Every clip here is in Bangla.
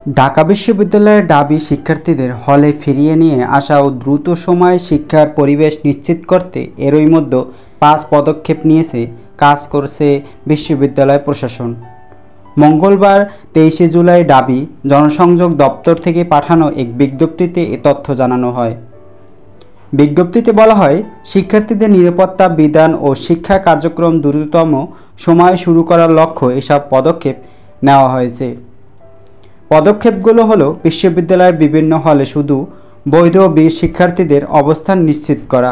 ঢাকা বিশ্ববিদ্যালয়ের দাবি শিক্ষার্থীদের হলে ফিরিয়ে নিয়ে আসা ও দ্রুত সময়ে শিক্ষার পরিবেশ নিশ্চিত করতে এরই মধ্যে ৫ পদক্ষেপ নিয়েছে কাজ করছে বিশ্ববিদ্যালয় প্রশাসন। মঙ্গলবার ২৩ জুলাই দাবি জনসংযোগ দপ্তর থেকে পাঠানো এক বিজ্ঞপ্তিতে এ তথ্য জানানো হয়। বিজ্ঞপ্তিতে বলা হয়, শিক্ষার্থীদের নিরাপত্তা বিধান ও শিক্ষা কার্যক্রম দ্রুততম সময়ে শুরু করার লক্ষ্যে এসব পদক্ষেপ নেওয়া হয়েছে। পদক্ষেপগুলো হলো বিশ্ববিদ্যালয়ের বিভিন্ন হলে শুধু বৈধ শিক্ষার্থীদের অবস্থান নিশ্চিত করা,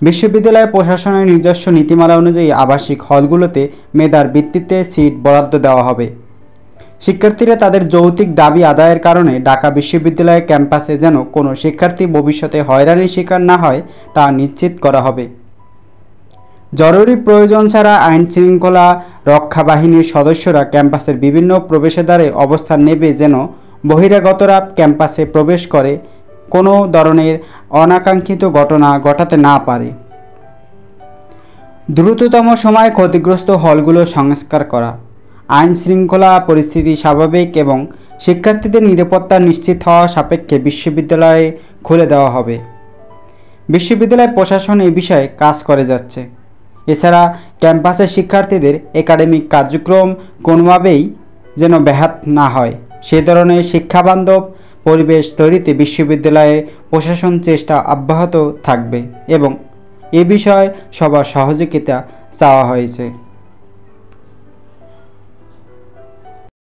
বিশ্ববিদ্যালয় প্রশাসনের নিজস্ব নীতিমালা অনুযায়ী আবাসিক হলগুলোতে মেধার ভিত্তিতে সিট বরাদ্দ দেওয়া হবে। শিক্ষার্থীরা তাদের যৌক্তিক দাবি আদায়ের কারণে ঢাকা বিশ্ববিদ্যালয়ের ক্যাম্পাসে যেন কোনো শিক্ষার্থী ভবিষ্যতে হয়রানির শিকার না হয় তা নিশ্চিত করা হবে। জরুরি প্রয়োজন ছাড়া আইনশৃঙ্খলা রক্ষা বাহিনীর সদস্যরা ক্যাম্পাসের বিভিন্ন প্রবেশদ্বারে অবস্থান নেবে যেন বহিরাগতরা ক্যাম্পাসে প্রবেশ করে কোনো ধরনের অনাকাঙ্ক্ষিত ঘটনা ঘটাতে না পারে। দ্রুততম সময়ে ক্ষতিগ্রস্ত হলগুলো সংস্কার করা, আইনশৃঙ্খলা পরিস্থিতি স্বাভাবিক এবং শিক্ষার্থীদের নিরাপত্তা নিশ্চিত হওয়া সাপেক্ষে বিশ্ববিদ্যালয়ে খুলে দেওয়া হবে। বিশ্ববিদ্যালয় প্রশাসন এই বিষয়ে কাজ করে যাচ্ছে। এছাড়া ক্যাম্পাসের শিক্ষার্থীদের একাডেমিক কার্যক্রম কোনোভাবেই যেন ব্যাহত না হয় সে ধরনের শিক্ষাবান্ধব পরিবেশ তৈরিতে বিশ্ববিদ্যালয়ে প্রশাসন চেষ্টা অব্যাহত থাকবে এবং এ বিষয়ে সবার সহযোগিতা চাওয়া হয়েছে।